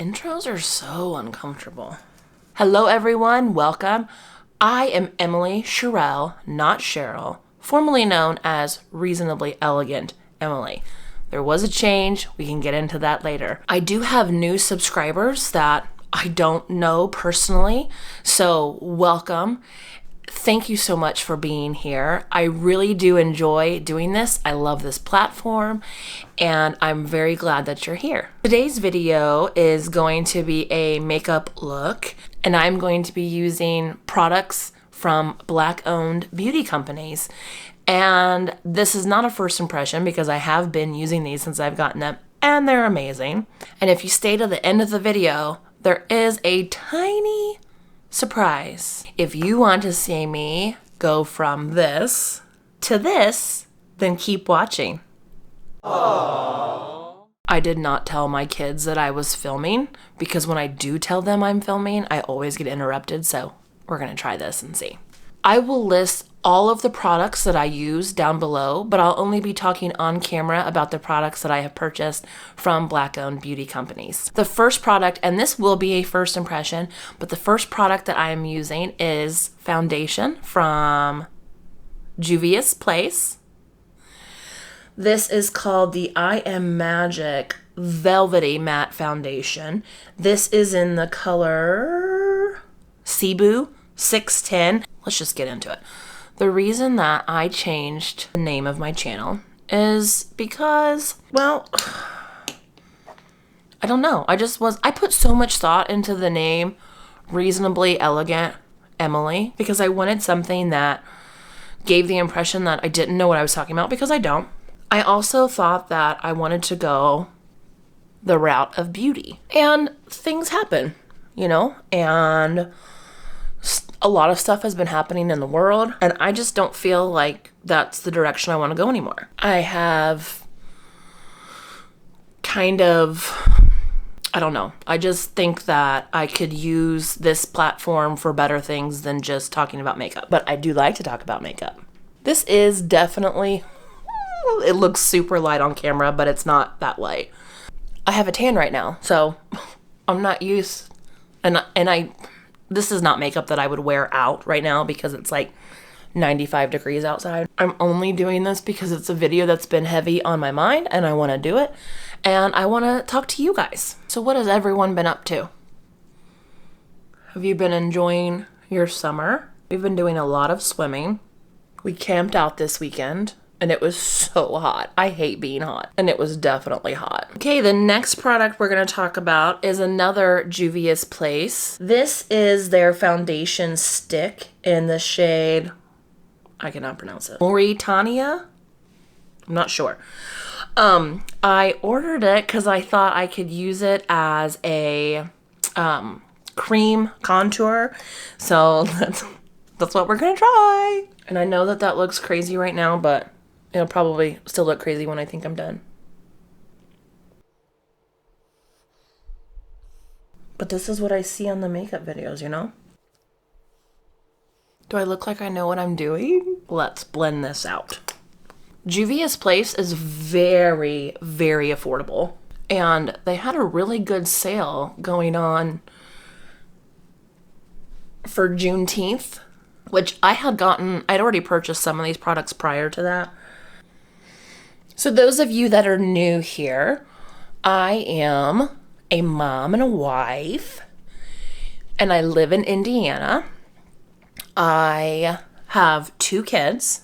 Intros are so uncomfortable. Hello everyone, welcome. I am Emily Sherelle, not Cheryl, formerly known as Reasonably Elegant Emily. There was a change, we can get into that later. I do have new subscribers that I don't know personally, so welcome. Thank you so much for being here. I really do enjoy doing this. I love this platform and I'm very glad that you're here. Today's video is going to be a makeup look and I'm going to be using products from Black-owned beauty companies. And this is not a first impression because I have been using these since I've gotten them and they're amazing. And if you stay to the end of the video, there is a tiny surprise. If you want to see me go from this to this, then keep watching. Aww. I did not tell my kids that I was filming because when I do tell them I'm filming, I always get interrupted, so we're gonna try this and see. I will list all of the products that I use down below, but I'll only be talking on camera about the products that I have purchased from Black-owned beauty companies. The first product, and this will be a first impression, but the first product that I am using is foundation from Juvia's Place. This is called the I Am Magic Velvety Matte Foundation. This is in the color Cebu 610. Let's just get into it. The reason that I changed the name of my channel is because, well, I don't know. I put so much thought into the name Reasonably Elegant Emily because I wanted something that gave the impression that I didn't know what I was talking about because I don't. I also thought that I wanted to go the route of beauty. And things happen, you know, and a lot of stuff has been happening in the world, and I just don't feel like that's the direction I want to go anymore. I have kind of, I don't know. I just think that I could use this platform for better things than just talking about makeup. But I do like to talk about makeup. This is definitely, it looks super light on camera, but it's not that light. I have a tan right now, so I'm not used, this is not makeup that I would wear out right now because it's like 95 degrees outside. I'm only doing this because it's a video that's been heavy on my mind and I want to do it and I want to talk to you guys. So what has everyone been up to? Have you been enjoying your summer? We've been doing a lot of swimming. We camped out this weekend and it was so hot. I hate being hot and it was definitely hot. Okay, the next product we're gonna talk about is another Juvia's Place. This is their foundation stick in the shade, I cannot pronounce it, Mauritania? I'm not sure. I ordered it because I thought I could use it as a cream contour. So that's what we're gonna try. And I know that looks crazy right now, but it'll probably still look crazy when I think I'm done. But this is what I see on the makeup videos, you know? Do I look like I know what I'm doing? Let's blend this out. Juvia's Place is very, very affordable. And they had a really good sale going on for Juneteenth, which I'd already purchased some of these products prior to that. So those of you that are new here, I am a mom and a wife, and I live in Indiana. I have 2 kids,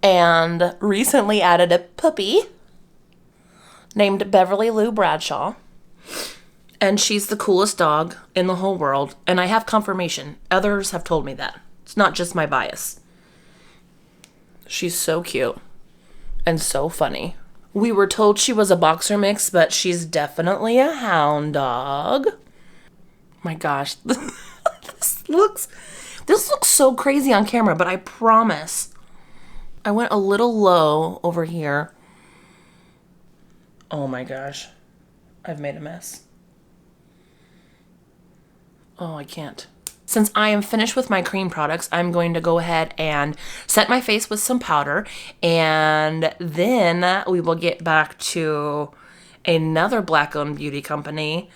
and recently added a puppy named Beverly Lou Bradshaw, and she's the coolest dog in the whole world, and I have confirmation. Others have told me that. It's not just my bias. She's so cute. And so funny. We were told she was a boxer mix, but she's definitely a hound dog. My gosh. This looks so crazy on camera, but I promise I went a little low over here. Oh my gosh. I've made a mess. Oh, I can't. Since I am finished with my cream products, I'm going to go ahead and set my face with some powder, and then we will get back to another Black-owned beauty company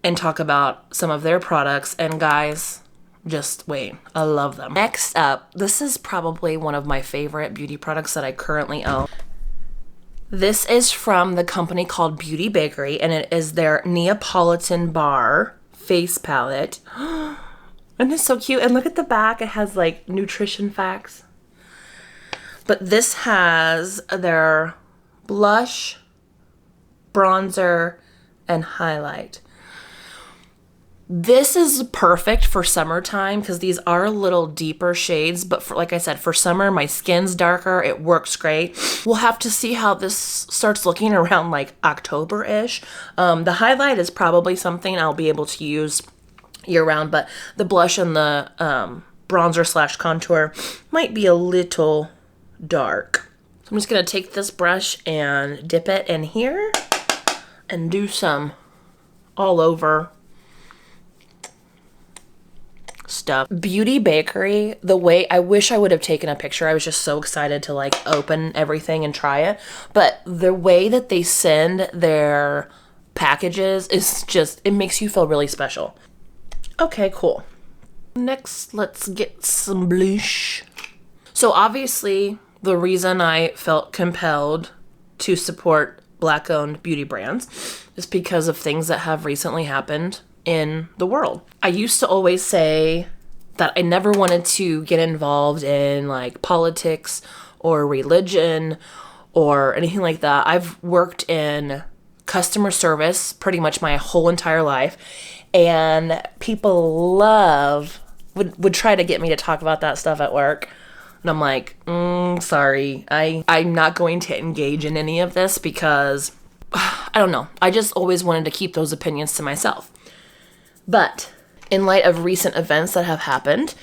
and talk about some of their products. And guys, just wait, I love them. Next up, this is probably one of my favorite beauty products that I currently own. This is from the company called Beauty Bakery, and it is their Neapolitan Bar face palette. And it's so cute. And look at the back, it has like nutrition facts. But this has their blush, bronzer, and highlight. This is perfect for summertime because these are a little deeper shades, but for, like I said, for summer, my skin's darker. It works great. We'll have to see how this starts looking around like October-ish. The highlight is probably something I'll be able to use year round, but the blush and the bronzer slash contour might be a little dark. So I'm just gonna take this brush and dip it in here and do some all over stuff. Beauty Bakery, the way, I wish I would have taken a picture. I was just so excited to like open everything and try it. But the way that they send their packages is just, it makes you feel really special. Okay, cool. Next, let's get some blush. So obviously, the reason I felt compelled to support Black-owned beauty brands is because of things that have recently happened in the world. I used to always say that I never wanted to get involved in like politics or religion or anything like that. I've worked in customer service pretty much my whole entire life, and people would try to get me to talk about that stuff at work. And I'm like, sorry, I'm not going to engage in any of this because I don't know. I just always wanted to keep those opinions to myself. But in light of recent events that have happened,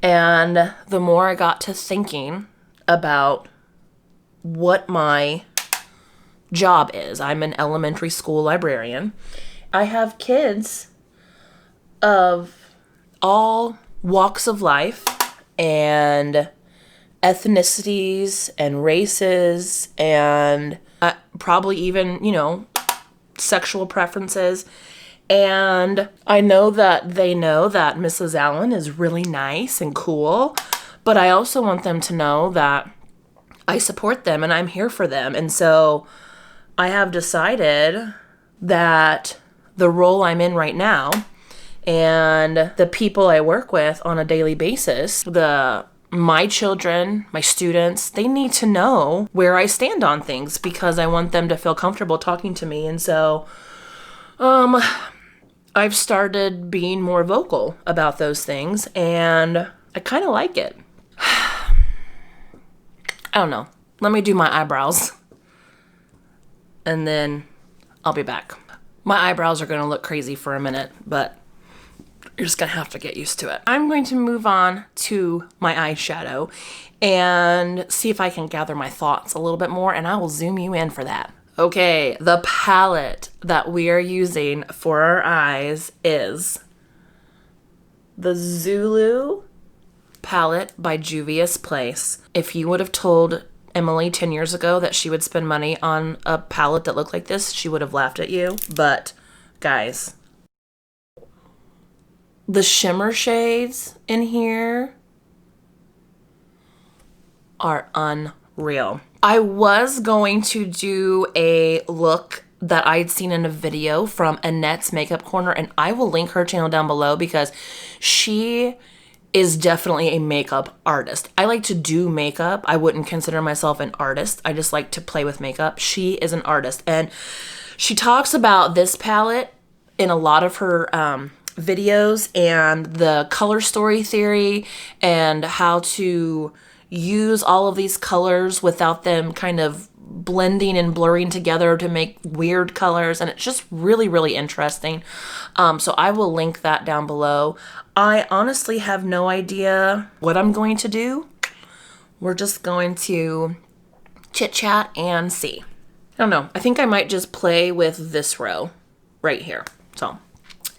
and the more I got to thinking about what my job is, I'm an elementary school librarian. I have kids of all walks of life and ethnicities and races and probably even, sexual preferences. And I know that they know that Mrs. Allen is really nice and cool, but I also want them to know that I support them and I'm here for them. And so I have decided that the role I'm in right now and the people I work with on a daily basis, my children, my students, they need to know where I stand on things because I want them to feel comfortable talking to me. And so, I've started being more vocal about those things, and I kind of like it. I don't know. Let me do my eyebrows, and then I'll be back. My eyebrows are going to look crazy for a minute, but you're just going to have to get used to it. I'm going to move on to my eyeshadow and see if I can gather my thoughts a little bit more, and I will zoom you in for that. Okay, the palette that we are using for our eyes is the Zulu palette by Juvia's Place. If you would have told Emily 10 years ago that she would spend money on a palette that looked like this, she would have laughed at you. But, guys, the shimmer shades in here are unreal. I was going to do a look that I'd seen in a video from Annette's Makeup Corner, and I will link her channel down below because she is definitely a makeup artist. I like to do makeup. I wouldn't consider myself an artist. I just like to play with makeup. She is an artist, and she talks about this palette in a lot of her videos and the color story theory and how to use all of these colors without them kind of blending and blurring together to make weird colors, and it's just really, really interesting. So I will link that down below. I honestly have no idea what I'm going to do. We're just going to chit chat and see. I don't know. I think I might just play with this row right here. So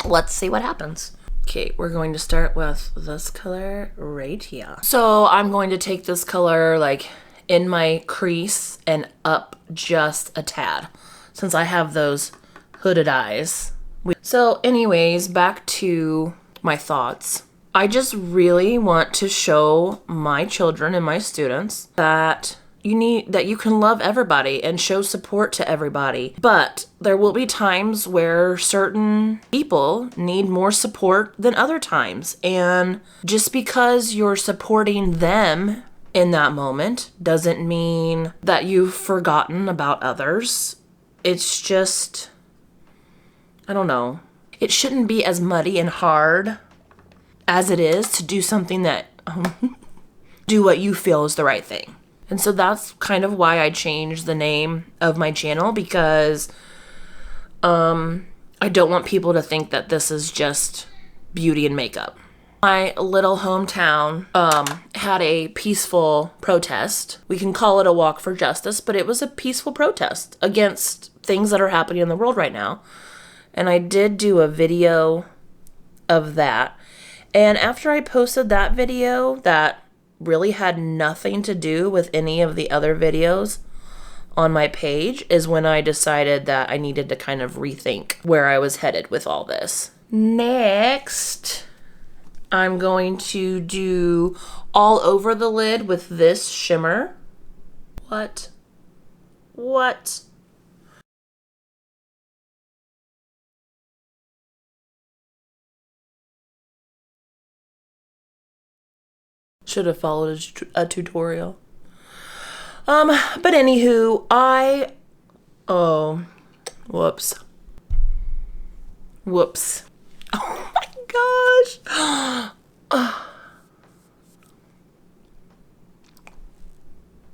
let's see what happens. Okay, we're going to start with this color right here. So I'm going to take this color like in my crease and up just a tad. Since I have those hooded eyes, So anyways, back to my thoughts. I just really want to show my children and my students that you can love everybody and show support to everybody. But there will be times where certain people need more support than other times. And just because you're supporting them in that moment doesn't mean that you've forgotten about others. It's just, I don't know. It shouldn't be as muddy and hard as it is to do something that, do what you feel is the right thing. And so that's kind of why I changed the name of my channel, because I don't want people to think that this is just beauty and makeup. My little hometown had a peaceful protest. We can call it a walk for justice, but it was a peaceful protest against things that are happening in the world right now. And I did do a video of that. And after I posted that video that really had nothing to do with any of the other videos on my page is when I decided that I needed to kind of rethink where I was headed with all this. Next, I'm going to do all over the lid with this shimmer. What? Should have followed a tutorial. But anywho, whoops. Oh my gosh.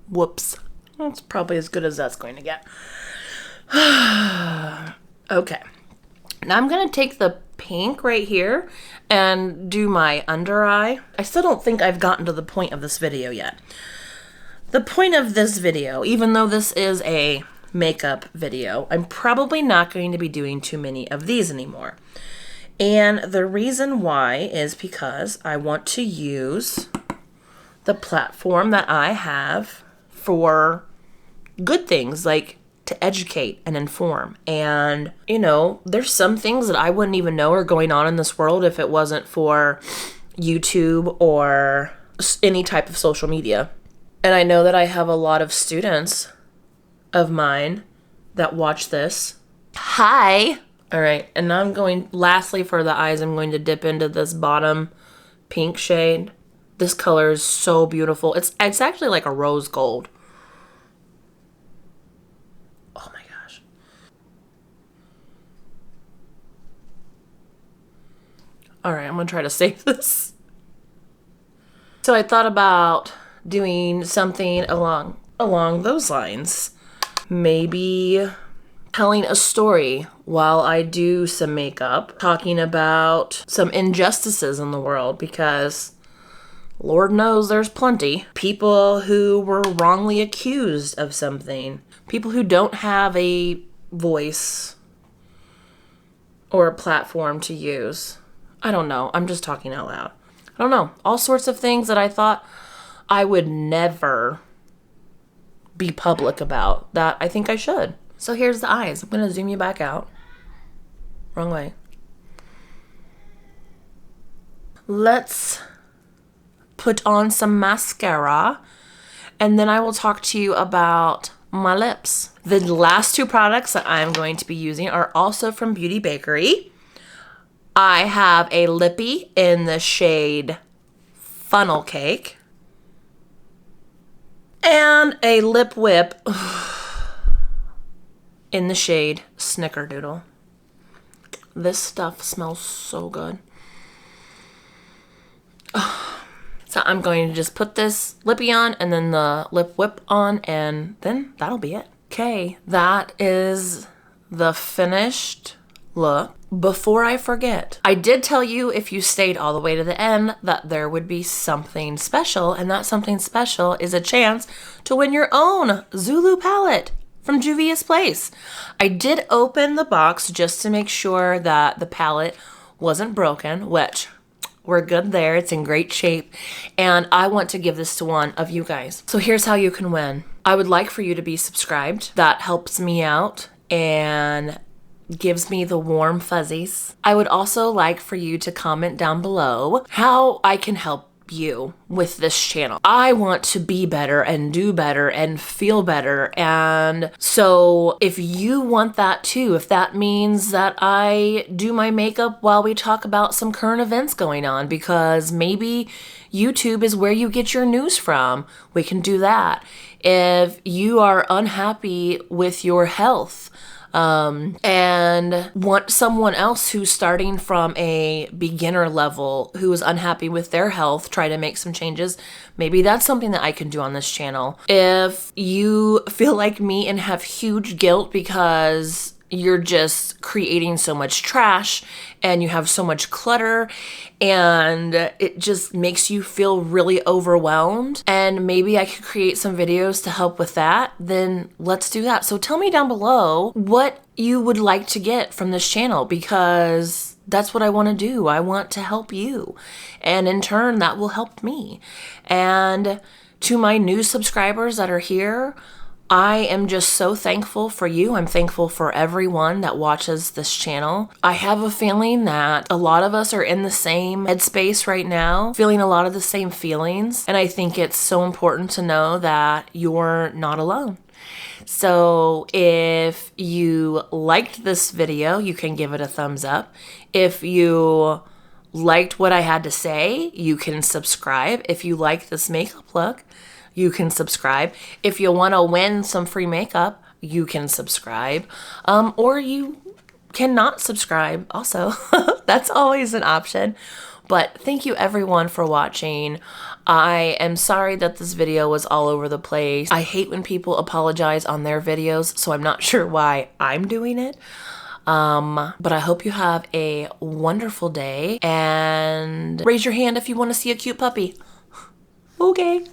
Whoops. That's probably as good as that's going to get. Okay. Now I'm going to take the pink right here and do my under eye. I still don't think I've gotten to the point of this video yet. The point of this video, even though this is a makeup video, I'm probably not going to be doing too many of these anymore. And the reason why is because I want to use the platform that I have for good things, like to educate and inform. And, you know, there's some things that I wouldn't even know are going on in this world if it wasn't for YouTube or any type of social media. And I know that I have a lot of students of mine that watch this. Hi! All right, and now lastly for the eyes, I'm going to dip into this bottom pink shade. This color is so beautiful. It's actually like a rose gold. Oh my gosh. All right, I'm gonna try to save this. So I thought about doing something along those lines. Maybe telling a story while I do some makeup, talking about some injustices in the world, because Lord knows there's plenty. People who were wrongly accused of something. People who don't have a voice or a platform to use. I don't know. I'm just talking out loud. I don't know. All sorts of things that I thought I would never be public about that I think I should. So here's the eyes. I'm going to zoom you back out. Wrong way. Let's put on some mascara, and then I will talk to you about my lips. The last two products that I'm going to be using are also from Beauty Bakery. I have a lippy in the shade Funnel Cake and a lip whip in the shade Snickerdoodle. This stuff smells so good. So I'm going to just put this lippy on and then the lip whip on, and then that'll be it. Okay, that is the finished look. Before I forget, I did tell you if you stayed all the way to the end that there would be something special, and that something special is a chance to win your own Zulu palette from Juvia's Place. I did open the box just to make sure that the palette wasn't broken, which we're good there. It's in great shape, and I want to give this to one of you guys. So here's how you can win. I would like for you to be subscribed. That helps me out, and gives me the warm fuzzies. I would also like for you to comment down below how I can help you with this channel. I want to be better and do better and feel better. And so if you want that too, if that means that I do my makeup while we talk about some current events going on, because maybe YouTube is where you get your news from, we can do that. If you are unhappy with your health, and want someone else who's starting from a beginner level, who is unhappy with their health, try to make some changes, maybe that's something that I can do on this channel. If you feel like me and have huge guilt because you're just creating so much trash and you have so much clutter and it just makes you feel really overwhelmed, and maybe I could create some videos to help with that, then let's do that. So tell me down below what you would like to get from this channel, because that's what I want to do. I want to help you, and in turn that will help me. And to my new subscribers that are here, I am just so thankful for you. I'm thankful for everyone that watches this channel. I have a feeling that a lot of us are in the same headspace right now, feeling a lot of the same feelings. And I think it's so important to know that you're not alone. So if you liked this video, you can give it a thumbs up. If you liked what I had to say, you can subscribe. If you like this makeup look, you can subscribe. If you want to win some free makeup, you can subscribe. Or you cannot subscribe also. That's always an option. But thank you everyone for watching. I am sorry that this video was all over the place. I hate when people apologize on their videos, so I'm not sure why I'm doing it. But I hope you have a wonderful day, and raise your hand if you want to see a cute puppy. Okay.